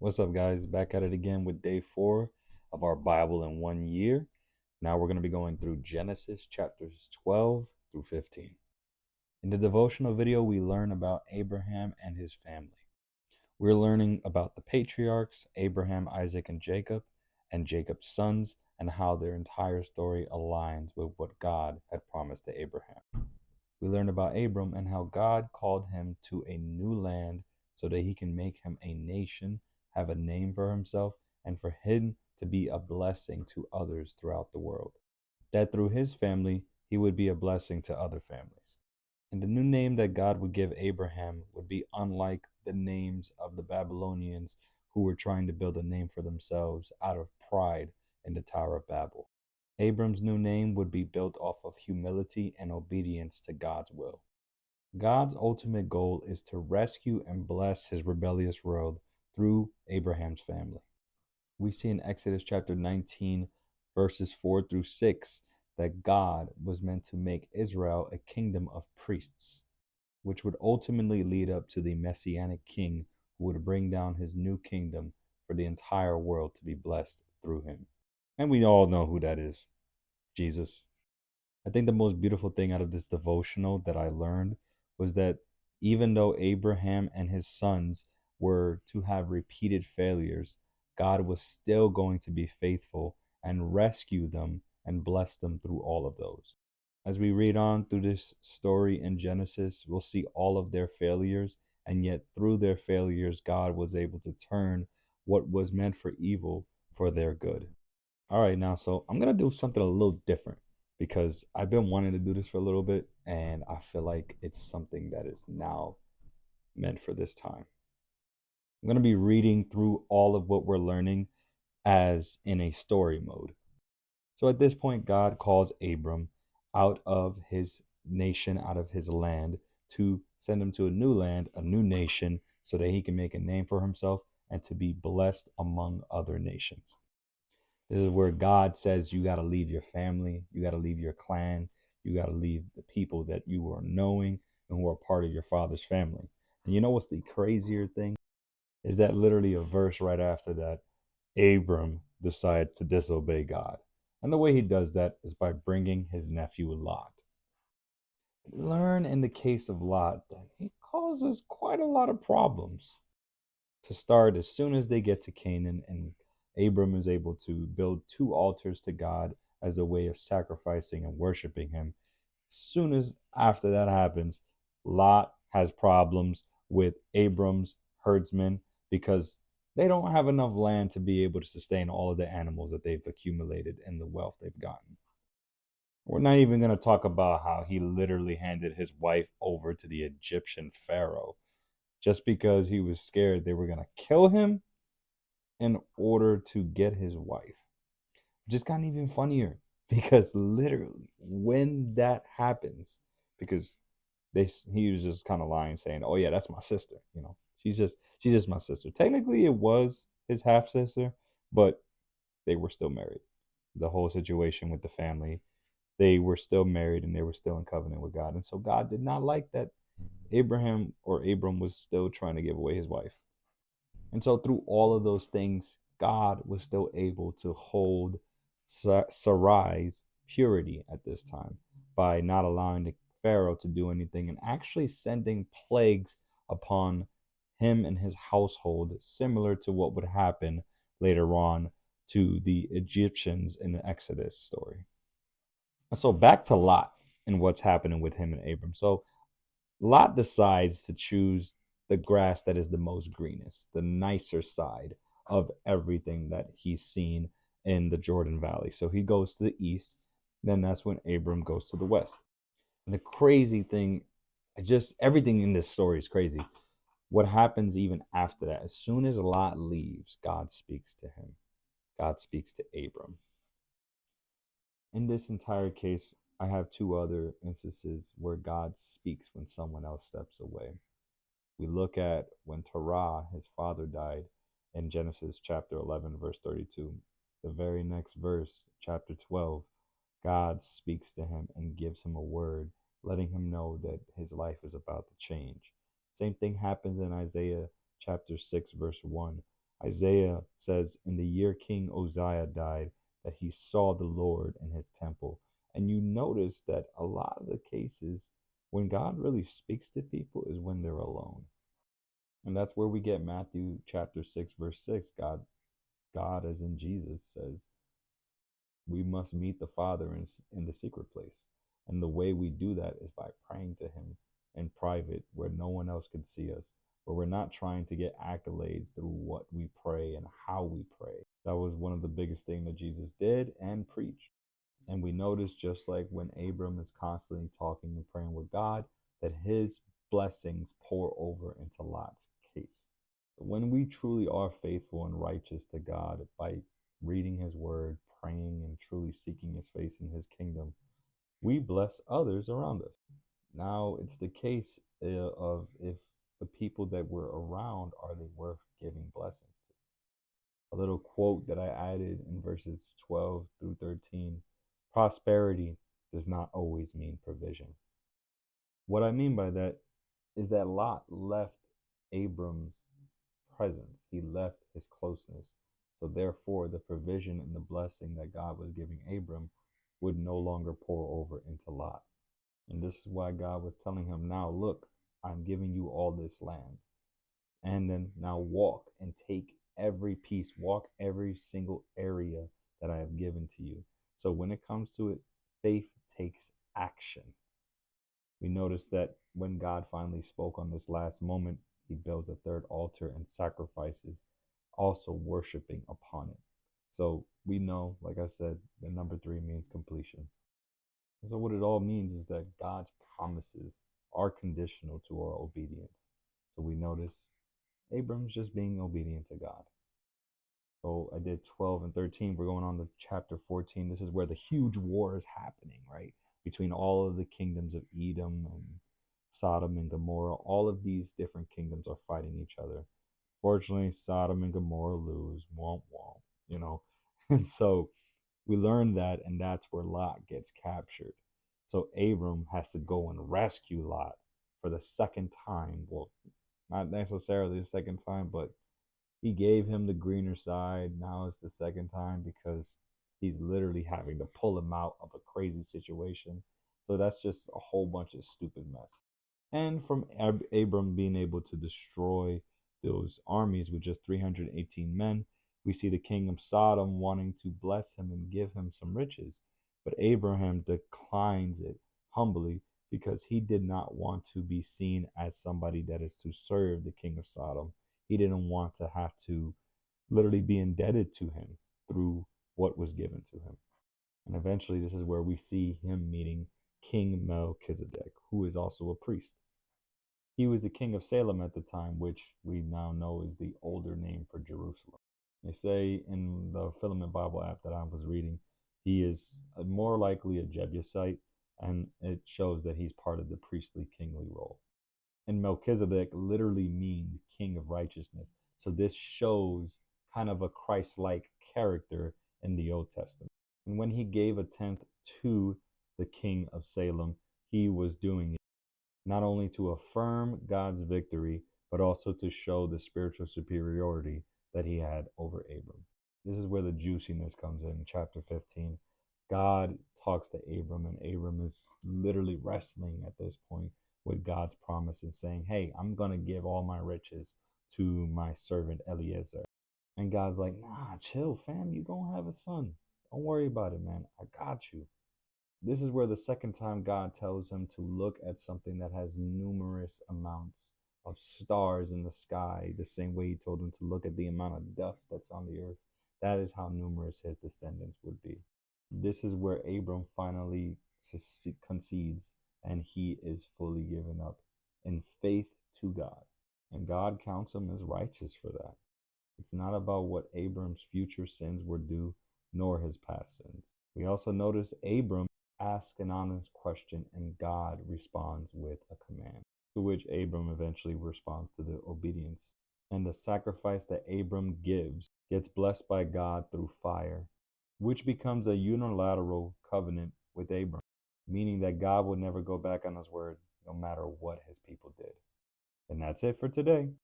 What's up, guys? Back at it again with day 4 of our Bible in 1 year. Now we're going to be going through Genesis chapters 12 through 15. In the devotional video, we learn about Abraham and his family. We're learning about the patriarchs, Abraham, Isaac, and Jacob's sons, and how their entire story aligns with what God had promised to Abraham. We learn about Abram and how God called him to a new land so that he can make him a nation, have a name for himself, and for him to be a blessing to others throughout the world. That through his family, he would be a blessing to other families. And the new name that God would give Abraham would be unlike the names of the Babylonians who were trying to build a name for themselves out of pride in the Tower of Babel. Abram's new name would be built off of humility and obedience to God's will. God's ultimate goal is to rescue and bless his rebellious world through Abraham's family. We see in Exodus chapter 19, verses 4 through 6, that God was meant to make Israel a kingdom of priests, which would ultimately lead up to the messianic king who would bring down his new kingdom for the entire world to be blessed through him. And we all know who that is. Jesus. I think the most beautiful thing out of this devotional that I learned was that even though Abraham and his sons were to have repeated failures, God was still going to be faithful and rescue them and bless them through all of those. As we read on through this story in Genesis, we'll see all of their failures, and yet through their failures, God was able to turn what was meant for evil for their good. All right, now, so I'm going to do something a little different because I've been wanting to do this for a little bit and I feel like it's something that is now meant for this time. I'm going to be reading through all of what we're learning as in a story mode. So at this point, God calls Abram out of his nation, out of his land, to send him to a new land, a new nation, so that he can make a name for himself and to be blessed among other nations. This is where God says you got to leave your family, you got to leave your clan, you got to leave the people that you are knowing and who are part of your father's family. And you know what's the crazier thing? Is that literally a verse right after that, Abram decides to disobey God. And the way he does that is by bringing his nephew Lot. Learn in the case of Lot that he causes quite a lot of problems. To start, as soon as they get to Canaan and Abram is able to build 2 altars to God as a way of sacrificing and worshiping him, as soon as after that happens, Lot has problems with Abram's herdsmen because they don't have enough land to be able to sustain all of the animals that they've accumulated and the wealth they've gotten. We're not even going to talk about how he literally handed his wife over to the Egyptian pharaoh just because he was scared they were going to kill him in order to get his wife. Just gotten even funnier because literally when that happens, because he was just kind of lying, saying, "Oh yeah, that's my sister. She's just my sister." Technically, it was his half sister, but they were still married. The whole situation with the family, they were still married and they were still in covenant with God, and so God did not like that Abram was still trying to give away his wife. And so through all of those things, God was still able to hold Sarai's purity at this time by not allowing the Pharaoh to do anything and actually sending plagues upon him and his household, similar to what would happen later on to the Egyptians in the Exodus story. So back to Lot and what's happening with him and Abram. So Lot decides to choose the grass that is the most greenest, the nicer side of everything that he's seen in the Jordan Valley. So he goes to the east. Then that's when Abram goes to the west. And the crazy thing, just everything in this story is crazy. What happens even after that? As soon as Lot leaves, God speaks to him. God speaks to Abram. In this entire case, I have 2 other instances where God speaks when someone else steps away. We look at when Terah, his father, died in Genesis chapter 11, verse 32. The very next verse, chapter 12, God speaks to him and gives him a word, letting him know that his life is about to change. Same thing happens in Isaiah chapter 6, verse 1, Isaiah says, in the year King Uzziah died, that he saw the Lord in his temple. And you notice that a lot of the cases, when God really speaks to people, is when they're alone. And that's where we get Matthew chapter 6, verse 6. God, as in Jesus, says, we must meet the Father in the secret place. And the way we do that is by praying to him in private where no one else can see us, where we're not trying to get accolades through what we pray and how we pray. That was one of the biggest things that Jesus did and preached. And we notice, just like when Abram is constantly talking and praying with God, that his blessings pour over into Lot's case. When we truly are faithful and righteous to God by reading his word, praying, and truly seeking his face in his kingdom, we bless others around us. Now, it's the case of if the people that we're around, are they worth giving blessings to? A little quote that I added in verses 12 through 13: prosperity does not always mean provision. What I mean by that is that Lot left Abram's presence, he left his closeness. So, therefore, the provision and the blessing that God was giving Abram would no longer pour over into Lot. And this is why God was telling him, now look, I'm giving you all this land. And then now walk and take every piece, walk every single area that I have given to you. So when it comes to it, faith takes action. We notice that when God finally spoke on this last moment, he builds a third altar and sacrifices, also worshiping upon it. So we know, like I said, the number 3 means completion. And so what it all means is that God's promises are conditional to our obedience. So we notice Abram's just being obedient to God. So I did 12 and 13. We're going on to chapter 14. This is where the huge war is happening, right? Between all of the kingdoms of Edom and Sodom and Gomorrah. All of these different kingdoms are fighting each other. Fortunately, Sodom and Gomorrah lose. Womp womp, you know. And so we learn that, and that's where Lot gets captured. So Abram has to go and rescue Lot for the second time. Well, not necessarily the second time, but he gave him the greener side. Now it's the second time because he's literally having to pull him out of a crazy situation. So that's just a whole bunch of stupid mess. And from Abram being able to destroy those armies with just 318 men, we see the king of Sodom wanting to bless him and give him some riches. But Abraham declines it humbly because he did not want to be seen as somebody that is to serve the king of Sodom. He didn't want to have to literally be indebted to him through what was given to him. And eventually, this is where we see him meeting King Melchizedek, who is also a priest. He was the king of Salem at the time, which we now know is the older name for Jerusalem. They say in the Filament Bible app that I was reading, he is more likely a Jebusite, and it shows that he's part of the priestly kingly role. And Melchizedek literally means king of righteousness. So this shows kind of a Christ-like character in the Old Testament. And when he gave a tenth to the king of Salem, he was doing it not only to affirm God's victory, but also to show the spiritual superiority that he had over Abram. This is where the juiciness comes in chapter 15. God talks to Abram, and Abram is literally wrestling at this point with God's promises, saying, hey, I'm going to give all my riches to my servant Eliezer. And God's like, nah, chill, fam. You're going to have a son. Don't worry about it, man. I got you. This is where the second time God tells him to look at something that has numerous amounts of stars in the sky, the same way he told him to look at the amount of dust that's on the earth. That is how numerous his descendants would be. This is where Abram finally concedes, and he is fully given up in faith to God. And God counts him as righteous for that. It's not about what Abram's future sins were due, nor his past sins. We also notice Abram asks an honest question, and God responds with a command, to which Abram eventually responds to the obedience. And the sacrifice that Abram gives gets blessed by God through fire, which becomes a unilateral covenant with Abram, meaning that God will never go back on his word, no matter what his people did. And that's it for today.